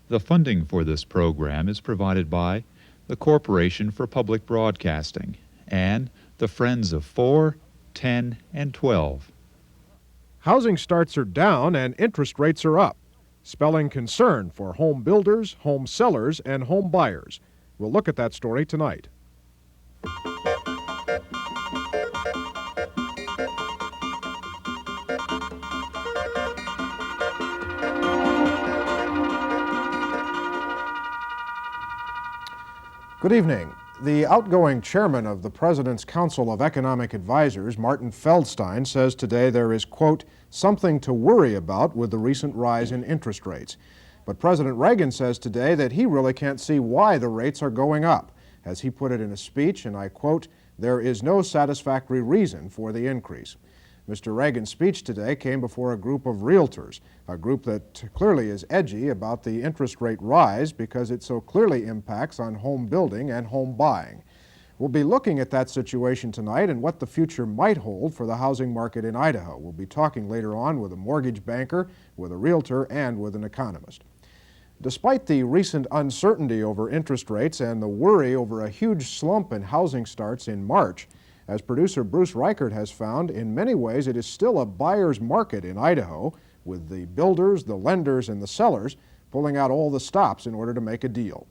The funding for this program is provided by the Corporation for Public Broadcasting and the Friends of 4, 10, and 12. Housing starts are down and interest rates are up, spelling concern for home builders, home sellers, and home buyers. We'll look at that story tonight. Good evening. The outgoing chairman of the President's Council of Economic Advisers, Martin Feldstein, says today there is, quote, something to worry about with the recent rise in interest rates. But President Reagan says today that he really can't see why the rates are going up. As he put it in a speech, and I quote, there is no satisfactory reason for the increase. Mr. Reagan's speech today came before a group of realtors, a group that clearly is edgy about the interest rate rise because it so clearly impacts on home building and home buying. We'll be looking at that situation tonight and what the future might hold for the housing market in Idaho. We'll be talking later on with a mortgage banker, with a realtor, and with an economist. Despite the recent uncertainty over interest rates and the worry over a huge slump in housing starts in March, as producer Bruce Reichert has found, in many ways it is still a buyer's market in Idaho, with the builders, the lenders, and the sellers pulling out all the stops in order to make a deal.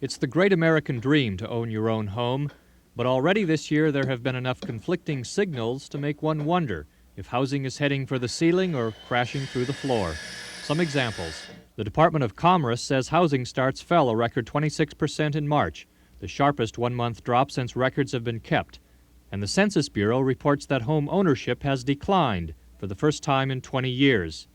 It's the great American dream to own your own home, but already this year there have been enough conflicting signals to make one wonder if housing is heading for the ceiling or crashing through the floor. Some examples. The Department of Commerce says housing starts fell a record 26% in March, the sharpest one-month drop since records have been kept. And the Census Bureau reports that home ownership has declined for the first time in 20 years.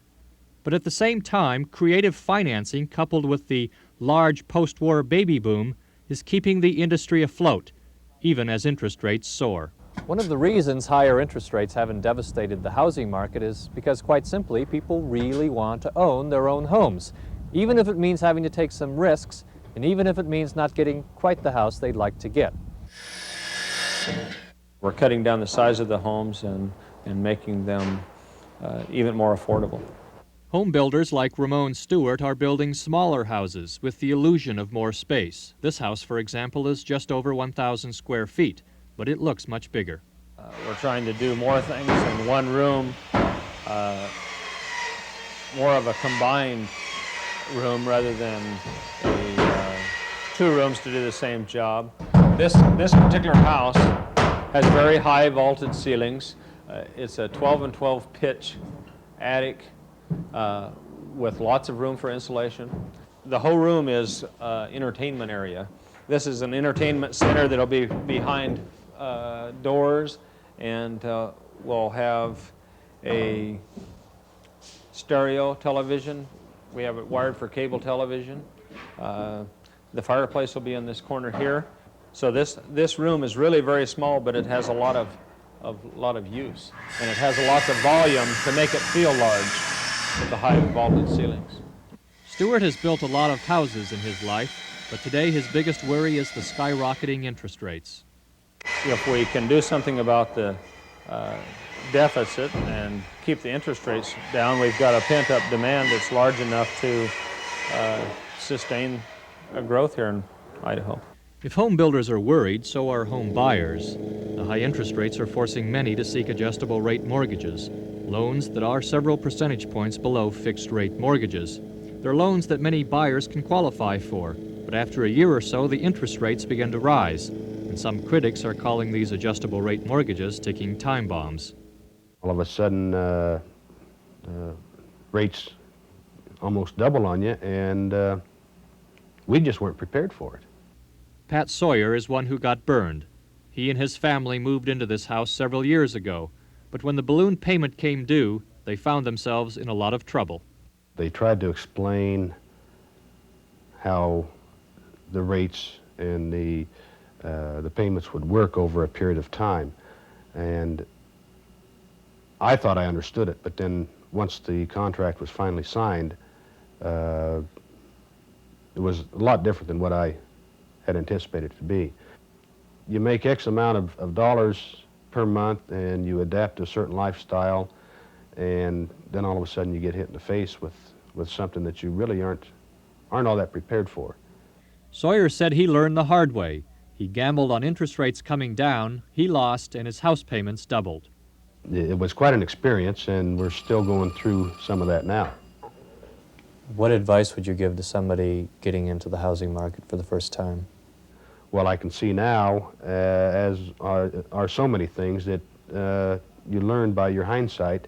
But at the same time, creative financing coupled with the large post-war baby boom is keeping the industry afloat, even as interest rates soar. One of the reasons higher interest rates haven't devastated the housing market is because, quite simply, people really want to own their own homes, even if it means having to take some risks, and even if it means not getting quite the house they'd like to get. We're cutting down the size of the homes and making them even more affordable. Home builders like Ramon Stewart are building smaller houses with the illusion of more space. This house, for example, is just over 1,000 square feet, but it looks much bigger. We're trying to do more things in one room, more of a combined room rather than two rooms to do the same job. This particular house has very high vaulted ceilings. It's a 12 and 12 pitch attic with lots of room for insulation. The whole room is entertainment area. This is an entertainment center that'll be behind doors, and we'll have a stereo television. We have it wired for cable television. The fireplace will be in this corner here. So this room is really very small, but it has a lot of use, and it has lots of volume to make it feel large with the high vaulted ceilings. Stewart has built a lot of houses in his life, but today his biggest worry is the skyrocketing interest rates. If we can do something about the deficit and keep the interest rates down, we've got a pent-up demand that's large enough to sustain a growth here in Idaho. If home builders are worried, so are home buyers. The high interest rates are forcing many to seek adjustable rate mortgages, loans that are several percentage points below fixed rate mortgages. They're loans that many buyers can qualify for, but after a year or so, the interest rates begin to rise, and some critics are calling these adjustable rate mortgages ticking time bombs. All of a sudden, rates almost double on you, and we just weren't prepared for it. Pat Sawyer is one who got burned. He and his family moved into this house several years ago, but when the balloon payment came due, they found themselves in a lot of trouble. They tried to explain how the rates and the payments would work over a period of time, and I thought I understood it, but then once the contract was finally signed, it was a lot different than what I had anticipated it to be. You make X amount of dollars per month and you adapt to a certain lifestyle, and then all of a sudden you get hit in the face with something that you really aren't aren't all that prepared for. Sawyer said he learned the hard way. He gambled on interest rates coming down, he lost, and his house payments doubled. It was quite an experience, and we're still going through some of that now. What advice would you give to somebody getting into the housing market for the first time? Well, I can see now, as are so many things, that you learn by your hindsight,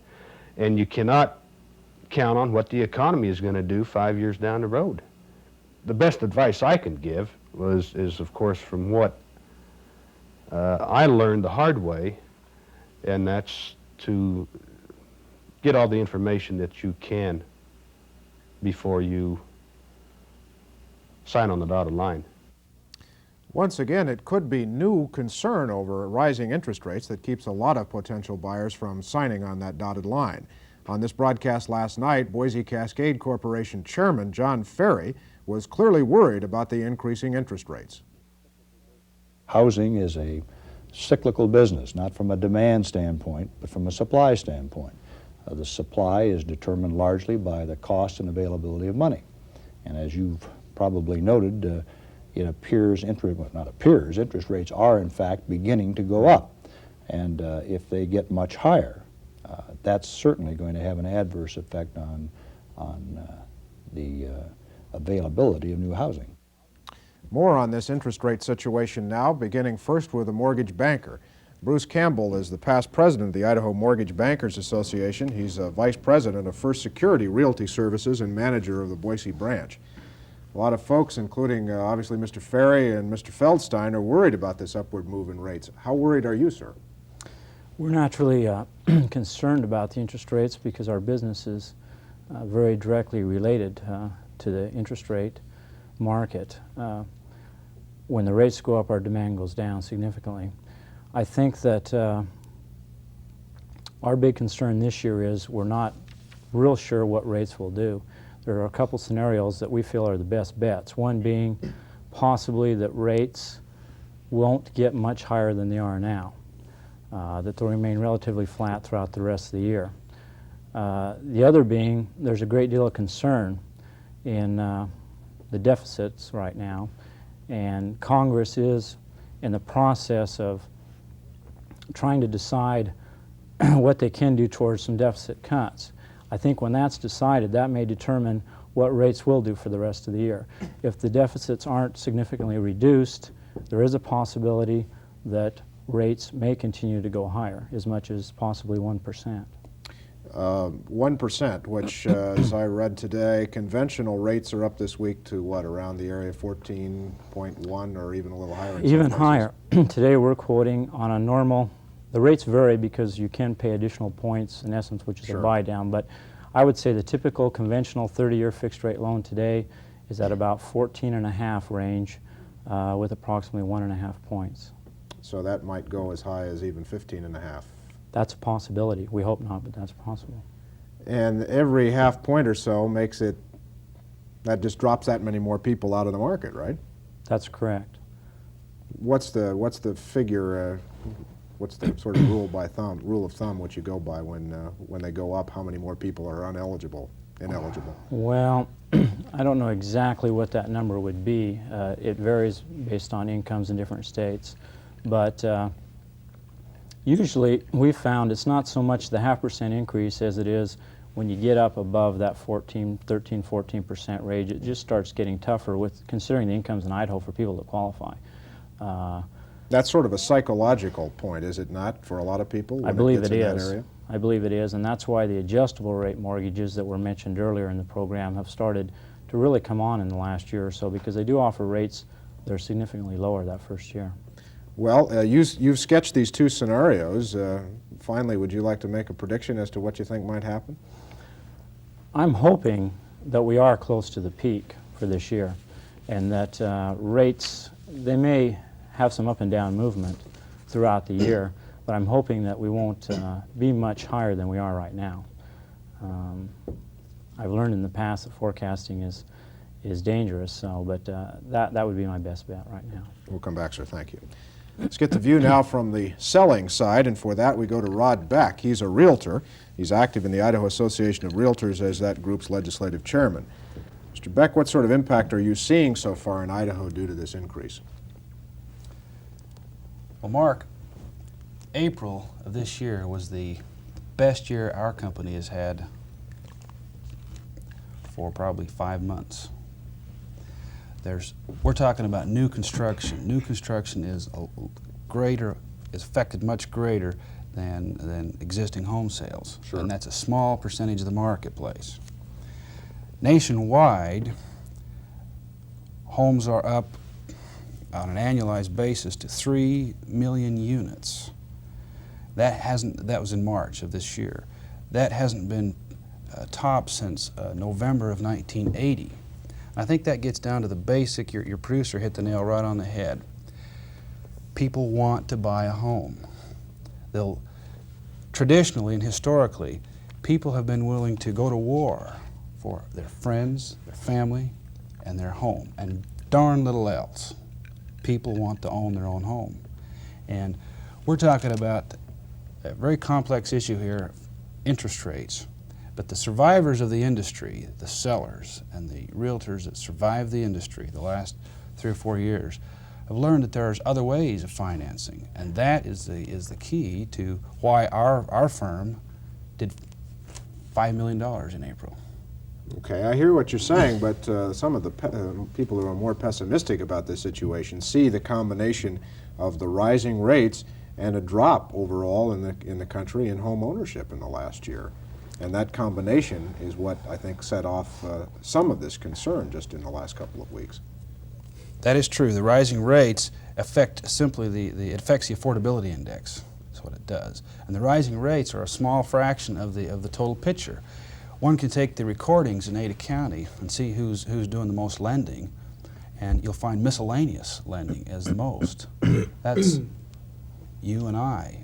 and you cannot count on what the economy is going to do 5 years down the road. The best advice I can give is of course, from what I learned the hard way, and that's to get all the information that you can before you sign on the dotted line. Once again, it could be new concern over rising interest rates that keeps a lot of potential buyers from signing on that dotted line. On this broadcast last night, Boise Cascade Corporation Chairman John Ferry was clearly worried about the increasing interest rates. Housing is a cyclical business, not from a demand standpoint, but from a supply standpoint. The supply is determined largely by the cost and availability of money. And as you've probably noted, it appears, interest rates are in fact beginning to go up. And if they get much higher, that's certainly going to have an adverse effect on the availability of new housing. More on this interest rate situation now, beginning first with a mortgage banker. Bruce Campbell is the past president of the Idaho Mortgage Bankers Association. He's a vice president of First Security Realty Services and manager of the Boise branch. A lot of folks, including obviously Mr. Ferry and Mr. Feldstein, are worried about this upward move in rates. How worried are you, sir? We're naturally concerned about the interest rates because our business is very directly related to the interest rate market. When the rates go up, our demand goes down significantly. I think that our big concern this year is we're not real sure what rates will do. There are a couple scenarios that we feel are the best bets. One being possibly that rates won't get much higher than they are now, that they'll remain relatively flat throughout the rest of the year. The other being there's a great deal of concern in the deficits right now, and Congress is in the process of trying to decide what they can do towards some deficit cuts. I think when that's decided, that may determine what rates will do for the rest of the year. If the deficits aren't significantly reduced, there is a possibility that rates may continue to go higher, as much as possibly 1%. 1%, which, as I read today, conventional rates are up this week to what, around the area of 14.1 or even a little higher? In even some higher. Today we're quoting on a normal, the rates vary because you can pay additional points, in essence, which is Sure. a buy down, but I would say the typical conventional 30-year fixed rate loan today is at about 14.5 range with approximately 1.5 points. So that might go as high as even 15.5. That's a possibility. We hope not, but that's possible. And every half point or so makes it, that just drops that many more people out of the market, right? That's correct. What's the figure, what's the sort of rule of thumb which you go by when they go up, how many more people are ineligible? Well, I don't know exactly what that number would be. It varies based on incomes in different states. But usually we've found it's not so much the 0.5% increase as it is when you get up above that 13-14% range. It just starts getting tougher with considering the incomes in Idaho for people to qualify. That's sort of a psychological point, is it not, for a lot of people? I believe it is. I believe it is, and that's why the adjustable rate mortgages that were mentioned earlier in the program have started to really come on in the last year or so, because they do offer rates that are significantly lower that first year. Well, you've sketched these two scenarios. Finally, would you like to make a prediction as to what you think might happen? I'm hoping that we are close to the peak for this year, and that rates, they may have some up and down movement throughout the year, but I'm hoping that we won't be much higher than we are right now. I've learned in the past that forecasting is dangerous, so, but that would be my best bet right now. We'll come back, sir. Thank you. Let's get the view now from the selling side, and for that we go to Rod Beck. He's a realtor. He's active in the Idaho Association of Realtors as that group's legislative chairman. Mr. Beck, what sort of impact are you seeing so far in Idaho due to this increase? Well, Mark, April of this year was the best year our company has had for probably 5 months. We're talking about new construction. New construction is affected much greater than existing home sales. Sure. And that's a small percentage of the marketplace. Nationwide, homes are up on an annualized basis to 3 million units. That was in March of this year. That hasn't been topped since November of 1980. I think that gets down to the basic, your producer hit the nail right on the head. People want to buy a home. Traditionally and historically, people have been willing to go to war for their friends, their family, and their home, and darn little else. People want to own their own home. And we're talking about a very complex issue here, interest rates. But the survivors of the industry, the sellers and the realtors that survived the industry the last 3 or 4 years, have learned that there's other ways of financing, and that is the key to why our firm did $5 million in April. Okay, I hear what you're saying, but some of the people who are more pessimistic about this situation see the combination of the rising rates and a drop overall in the country in home ownership in the last year. And that combination is what I think set off some of this concern just in the last couple of weeks. That is true. The rising rates affect simply it affects the affordability index. That's what it does. And the rising rates are a small fraction of the total picture. One can take the recordings in Ada County and see who's doing the most lending, and you'll find miscellaneous lending as the most. That's you and I,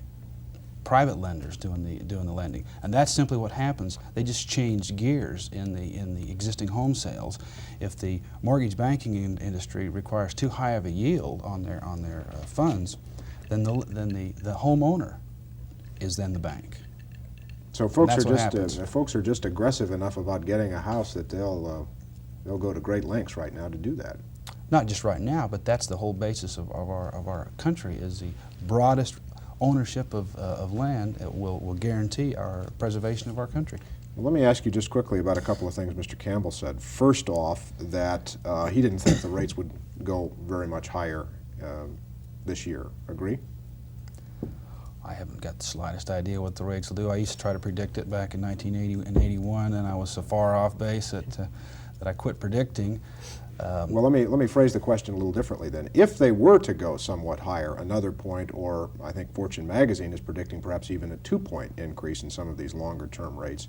private lenders doing the lending, and that's simply what happens. They just change gears in the existing home sales. If the mortgage banking industry requires too high of a yield on their funds, then the homeowner is then the bank. So folks are just aggressive enough about getting a house that they'll go to great lengths right now to do that. Not just right now, but that's the whole basis of our country, is the broadest ownership of land will guarantee our preservation of our country. Well, let me ask you just quickly about a couple of things Mr. Campbell said. First off, that he didn't think the rates would go very much higher this year. Agree? I haven't got the slightest idea what the rates will do. I used to try to predict it back in 1980 and 81, and I was so far off base that I quit predicting. Well, let me phrase the question a little differently then. If they were to go somewhat higher, another point, or I think Fortune magazine is predicting perhaps even a 2-point increase in some of these longer-term rates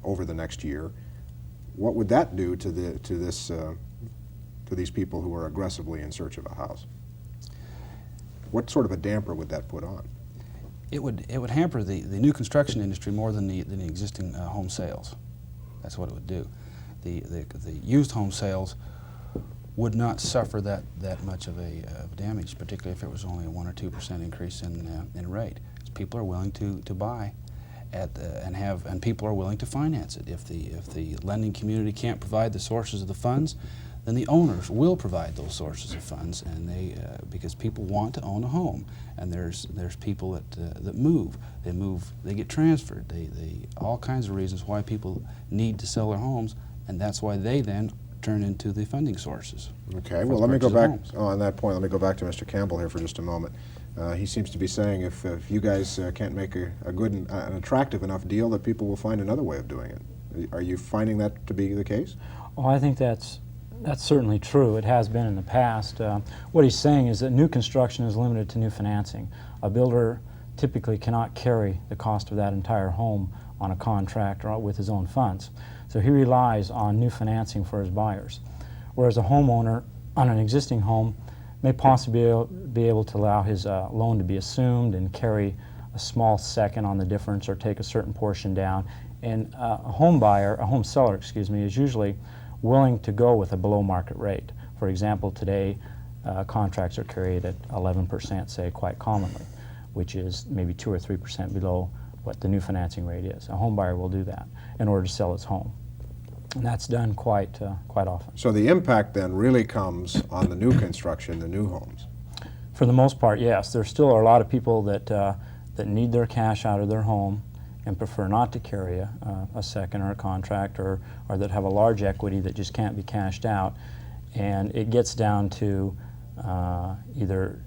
over the next year, what would that do to these people who are aggressively in search of a house? What sort of a damper would that put on? It would hamper the new construction industry more than the existing home sales. That's what it would do. The used home sales would not suffer that much of a damage, particularly if it was only a 1 or 2% increase in rate. People are willing to buy and people are willing to finance it. If the lending community can't provide the sources of the funds, then the owners will provide those sources of funds, and because people want to own a home, and there's people that move, they get transferred, all kinds of reasons why people need to sell their homes, and that's why they then turn into the funding sources. Okay, well, let me go back on that point. Let me go back to Mr. Campbell here for just a moment. He seems to be saying if you guys can't make a good and an attractive enough deal, that people will find another way of doing it. Are you finding that to be the case? Oh, I think that's certainly true. It has been in the past. What he's saying is that new construction is limited to new financing. A builder typically cannot carry the cost of that entire home on a contract or with his own funds. So he relies on new financing for his buyers. Whereas a homeowner on an existing home may possibly be able to allow his loan to be assumed and carry a small second on the difference or take a certain portion down. And a home seller, is usually willing to go with a below market rate. For example, today contracts are carried at 11%, say, quite commonly, which is maybe 2 or 3% below what the new financing rate is. A home buyer will do that in order to sell his home. And that's done quite often. So the impact then really comes on the new construction, the new homes. For the most part, yes. There still are a lot of people that that need their cash out of their home and prefer not to carry a second or a contract, or that have a large equity that just can't be cashed out. And it gets down to either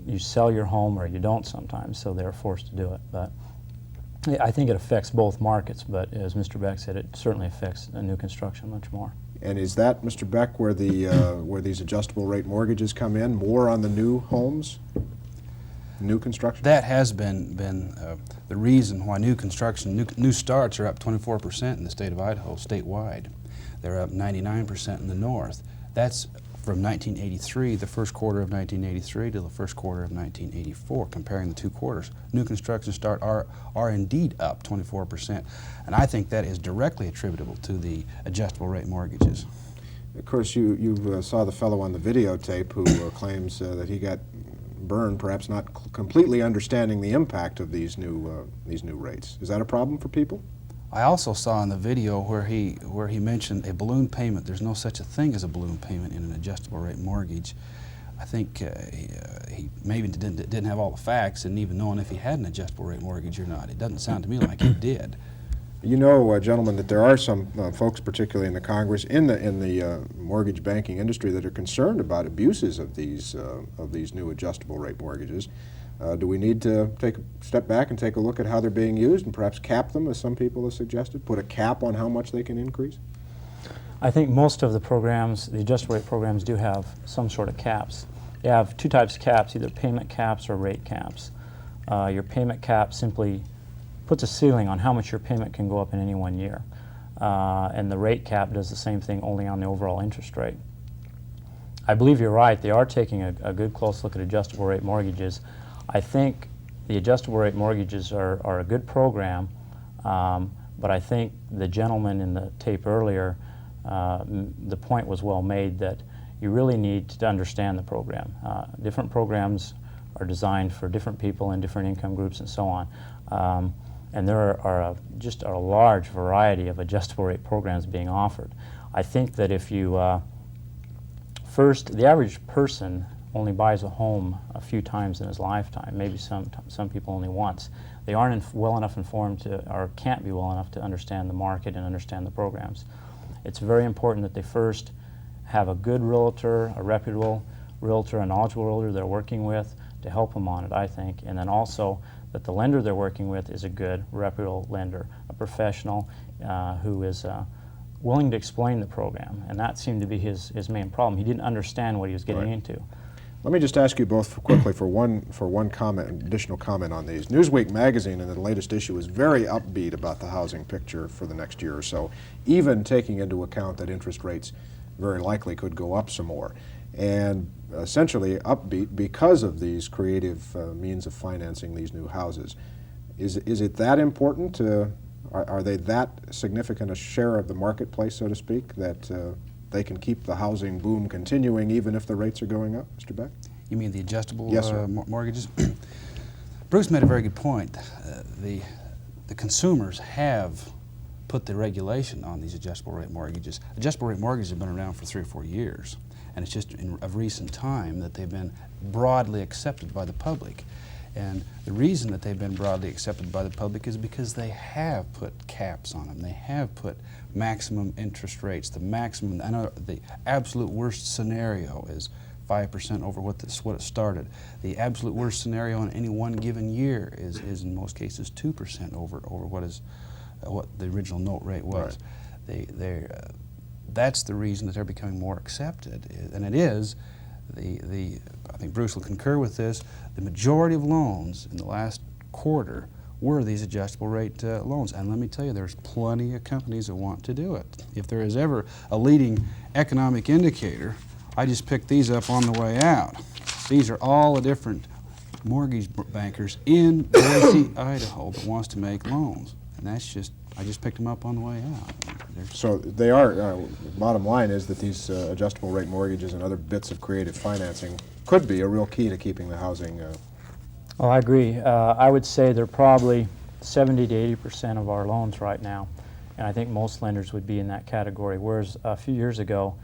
you sell your home or you don't sometimes, so they're forced to do it. But I think it affects both markets, but as Mr. Beck said, it certainly affects new construction much more. And is that, Mr. Beck, where where these adjustable rate mortgages come in, more on the new homes, new construction? That has been the reason why new construction, new starts are up 24% in the state of Idaho statewide. They're up 99% in the north. That's from 1983, the first quarter of 1983 to the first quarter of 1984, comparing the two quarters. New construction start are indeed up 24%, and I think that is directly attributable to the adjustable rate mortgages. Of course, you saw the fellow on the videotape who claims that he got burned, perhaps not completely understanding the impact of these new rates. Is that a problem for people? I also saw in the video where he mentioned a balloon payment. There's no such a thing as a balloon payment in an adjustable rate mortgage. I think he maybe didn't have all the facts, and even knowing if he had an adjustable rate mortgage or not. It doesn't sound to me like he did. You know, gentlemen, that there are some folks, particularly in the Congress, in the mortgage banking industry, that are concerned about abuses of these new adjustable rate mortgages. Do we need to take a step back and take a look at how they're being used and perhaps cap them, as some people have suggested? Put a cap on how much they can increase? I think most of the programs, the adjustable rate programs, do have some sort of caps. They have two types of caps, either payment caps or rate caps. Your payment cap simply puts a ceiling on how much your payment can go up in any one year. And the rate cap does the same thing, only on the overall interest rate. I believe you're right. They are taking a good close look at adjustable rate mortgages. I think the adjustable rate mortgages are a good program, but I think the gentleman in the tape earlier, the point was well made that you really need to understand the program. Different programs are designed for different people in different income groups and so on. And there are just a large variety of adjustable rate programs being offered. I think that if you, first, the average person only buys a home a few times in his lifetime, maybe some people only once. They aren't well enough informed or can't be well enough to understand the market and understand the programs. It's very important that they first have a good realtor, a reputable realtor, a knowledgeable realtor they're working with to help them on it, I think, and then also that the lender they're working with is a good, reputable lender, a professional who is willing to explain the program, and that seemed to be his main problem. He didn't understand what he was getting into. Let me just ask you both quickly for one comment, additional comment on these. Newsweek magazine in the latest issue is very upbeat about the housing picture for the next year or so, even taking into account that interest rates very likely could go up some more. And essentially upbeat because of these creative means of financing these new houses. Is it that important to, are they that significant a share of the marketplace, so to speak, that they can keep the housing boom continuing even if the rates are going up, Mr. Beck? You mean the adjustable Yes, sir. Mortgages? Bruce made a very good point. The consumers have put the regulation on these adjustable rate mortgages. Adjustable rate mortgages have been around for 3 or 4 years, and it's just of recent time that they've been broadly accepted by the public. And the reason that they've been broadly accepted by the public is because they have put caps on them. They have put maximum interest rates. The maximum, I know the absolute worst scenario is 5% over what it started. The absolute worst scenario in any one given year is in most cases 2% over what the original note rate was. Right. That's the reason that they're becoming more accepted, and it is I think Bruce will concur with this. The majority of loans in the last quarter were these adjustable rate loans, and let me tell you, there's plenty of companies that want to do it. If there is ever a leading economic indicator, I just picked these up on the way out. These are all the different mortgage bankers in Boise, Idaho that wants to make loans, and that's just, I just picked them up on the way out. So they are, bottom line is that these adjustable rate mortgages and other bits of creative financing could be a real key to keeping the housing. Oh, I agree. I would say they're probably 70 to 80% of our loans right now. and I think most lenders would be in that category, whereas a few years ago,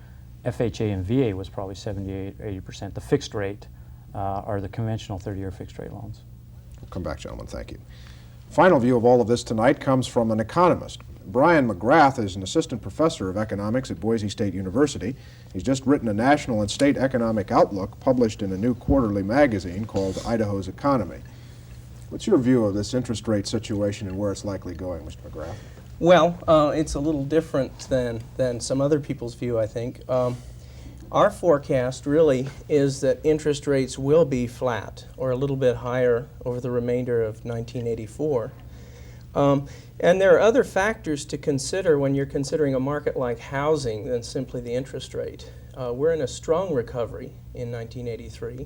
FHA and VA was probably 78, 80%. The fixed rate are the conventional 30-year fixed rate loans. We'll come back, gentlemen. Thank you. Final view of all of this tonight comes from an economist. Brian McGrath is an assistant professor of economics at Boise State University. He's just written a national and state economic outlook published in a new quarterly magazine called Idaho's Economy. What's your view of this interest rate situation and where it's likely going, Mr. McGrath? Well, it's a little different than some other people's view, I think. Our forecast really is that interest rates will be flat or a little bit higher over the remainder of 1984. And there are other factors to consider when you're considering a market like housing than simply the interest rate. We're in a strong recovery in 1983.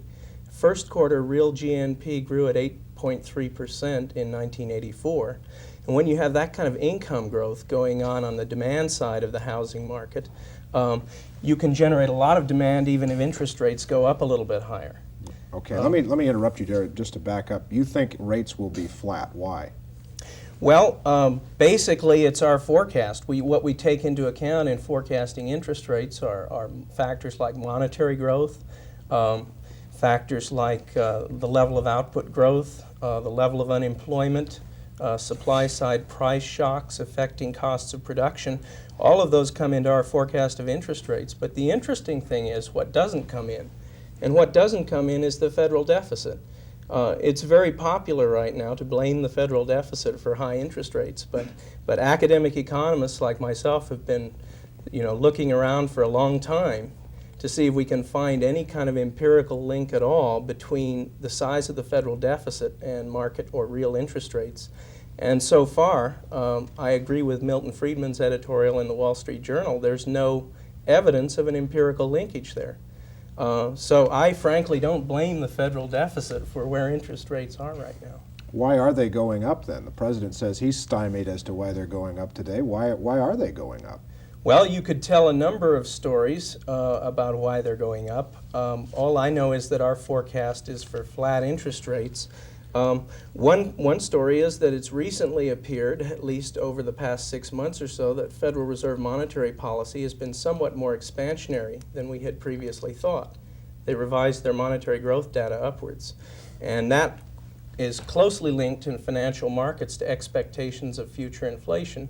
First quarter real GNP grew at 8.3% in 1984. And when you have that kind of income growth going on the demand side of the housing market, you can generate a lot of demand even if interest rates go up a little bit higher. Okay, let me interrupt you there just to back up. You think rates will be flat. Why? Well, basically it's our forecast. What we take into account in forecasting interest rates are factors like monetary growth, factors like the level of output growth, the level of unemployment, supply-side price shocks affecting costs of production. All of those come into our forecast of interest rates. But the interesting thing is what doesn't come in. And what doesn't come in is the federal deficit. It's very popular right now to blame the federal deficit for high interest rates, but academic economists like myself have been, looking around for a long time to see if we can find any kind of empirical link at all between the size of the federal deficit and market or real interest rates. And so far, I agree with Milton Friedman's editorial in the Wall Street Journal. There's no evidence of an empirical linkage there. So I frankly don't blame the federal deficit for where interest rates are right now. Why are they going up then? The president says he's stymied as to why they're going up today. Why are they going up? Well, you could tell a number of stories about why they're going up. All I know is that our forecast is for flat interest rates. One story is that it's recently appeared, at least over the past 6 months or so, that Federal Reserve monetary policy has been somewhat more expansionary than we had previously thought. They revised their monetary growth data upwards. And that is closely linked in financial markets to expectations of future inflation.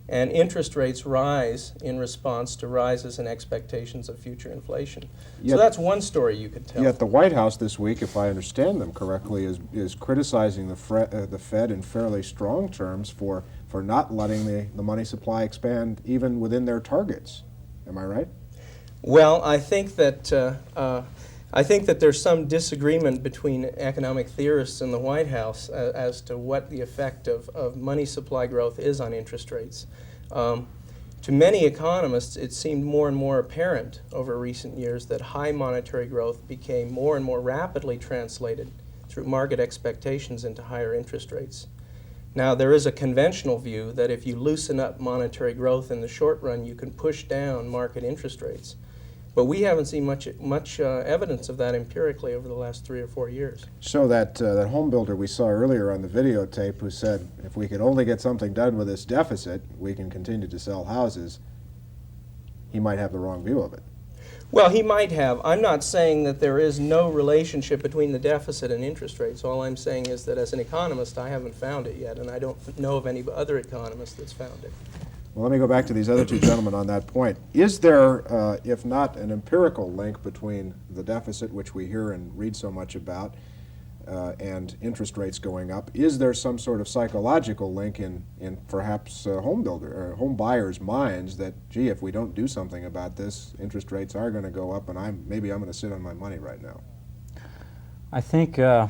And interest rates rise in response to rises in expectations of future inflation. So that's one story you could tell. Yet the White House this week, if I understand them correctly, is criticizing the Fed in fairly strong terms for not letting the money supply expand even within their targets. Am I right? Well, I think that there's some disagreement between economic theorists in the White House as to what the effect of money supply growth is on interest rates. To many economists, it seemed more and more apparent over recent years that high monetary growth became more and more rapidly translated through market expectations into higher interest rates. Now, there is a conventional view that if you loosen up monetary growth in the short run, you can push down market interest rates. But we haven't seen much evidence of that empirically over the last 3 or 4 years. So that home builder we saw earlier on the videotape who said, if we could only get something done with this deficit, we can continue to sell houses, he might have the wrong view of it. Well, he might have. I'm not saying that there is no relationship between the deficit and interest rates. All I'm saying is that as an economist, I haven't found it yet, and I don't know of any other economist that's found it. Well, let me go back to these other two gentlemen on that point. Is there, if not an empirical link between the deficit, which we hear and read so much about, and interest rates going up, is there some sort of psychological link in perhaps home buyers' minds that, gee, if we don't do something about this, interest rates are going to go up, and maybe I'm going to sit on my money right now? I think I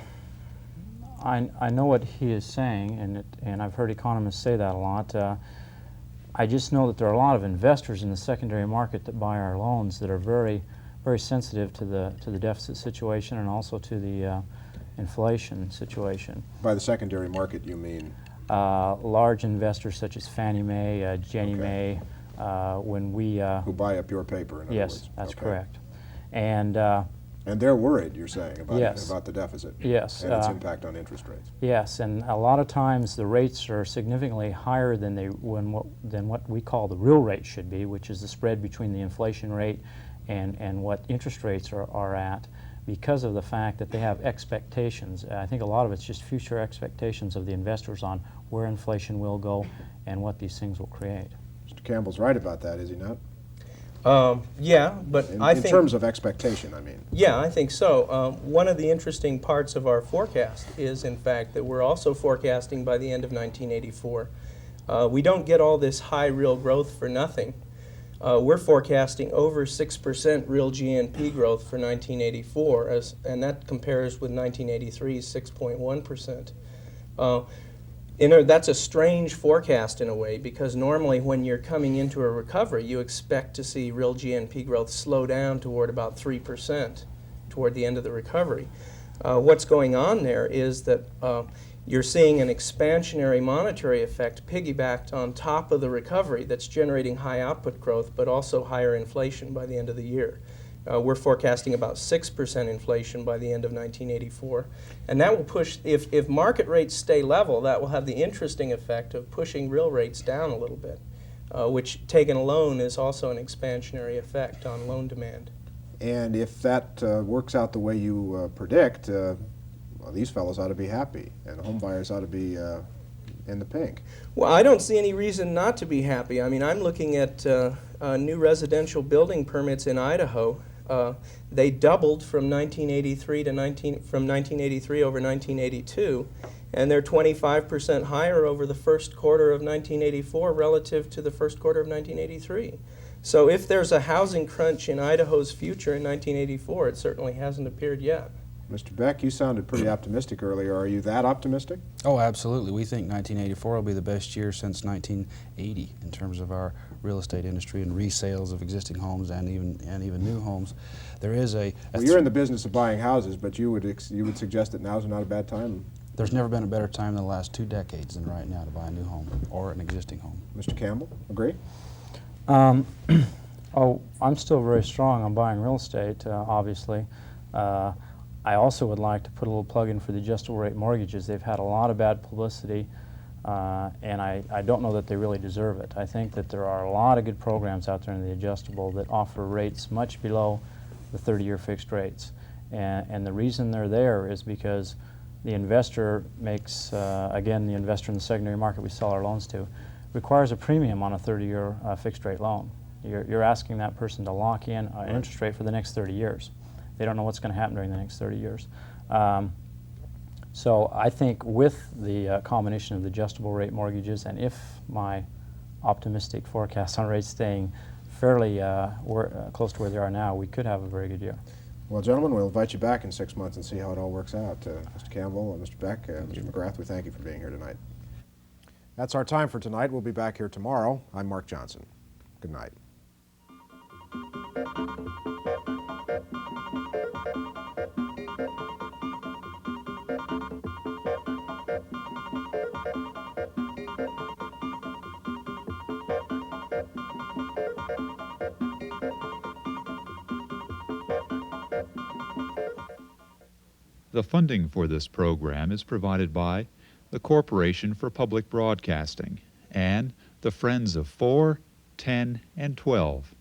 know what he is saying, and I've heard economists say that a lot. I just know that there are a lot of investors in the secondary market that buy our loans that are very, very sensitive to the deficit situation and also to the inflation situation. By the secondary market, you mean? Large investors such as Fannie Mae, Ginnie Mae, when we... who buy up your paper, in other words. Yes, that's correct. And And they're worried, you're saying, about, Yes. about the deficit Yes. and its impact on interest rates. Yes, and a lot of times the rates are significantly higher than than what we call the real rate should be, which is the spread between the inflation rate and what interest rates are at, because of the fact that they have expectations. I think a lot of it's just future expectations of the investors on where inflation will go and what these things will create. Mr. Campbell's right about that, is he not? Yeah, but I In think... terms of expectation, I mean. Yeah, I think so. One of the interesting parts of our forecast is, in fact, that we're also forecasting by the end of 1984. We don't get all this high real growth for nothing. We're forecasting over 6% real GNP growth for 1984, and that compares with 1983's 6.1%. That's a strange forecast in a way, because normally when you're coming into a recovery, you expect to see real GNP growth slow down toward about 3% toward the end of the recovery. What's going on there is that you're seeing an expansionary monetary effect piggybacked on top of the recovery that's generating high output growth, but also higher inflation by the end of the year. We're forecasting about 6% inflation by the end of 1984. And that will push, if market rates stay level, that will have the interesting effect of pushing real rates down a little bit, which taken alone is also an expansionary effect on loan demand. And if that works out the way you predict, well, these fellows ought to be happy, and home buyers ought to be in the pink. Well, I don't see any reason not to be happy. I mean, I'm looking at new residential building permits in Idaho. They doubled from 1983 from 1983 over 1982, and they're 25% higher over the first quarter of 1984 relative to the first quarter of 1983. So if there's a housing crunch in Idaho's future in 1984, it certainly hasn't appeared yet. Mr. Beck, you sounded pretty optimistic earlier. Are you that optimistic? Oh, absolutely. We think 1984 will be the best year since 1980 in terms of our real estate industry and resales of existing homes and even new homes. There is well, you're in the business of buying houses, but you would suggest that now's not a bad time? There's never been a better time in the last 2 decades than right now to buy a new home or an existing home. Mr. Campbell, agree? Oh, I'm still very strong on buying real estate, obviously. I also would like to put a little plug in for the adjustable rate mortgages. They've had a lot of bad publicity, and I don't know that they really deserve it. I think that there are a lot of good programs out there in the adjustable that offer rates much below the 30-year fixed rates. And the reason they're there is because the investor makes, again, the investor in the secondary market we sell our loans to, requires a premium on a 30-year fixed rate loan. You're asking that person to lock in an interest rate for the next 30 years. They don't know what's going to happen during the next 30 years. So I think with the combination of the adjustable rate mortgages, and if my optimistic forecast on rates staying fairly close to where they are now, we could have a very good year. Well, gentlemen, we'll invite you back in 6 months and see how it all works out. Mr. Campbell, Mr. Beck, Mr. McGrath, we thank you for being here tonight. That's our time for tonight. We'll be back here tomorrow. I'm Mark Johnson. Good night. The funding for this program is provided by the Corporation for Public Broadcasting and the Friends of 4, 10, and 12.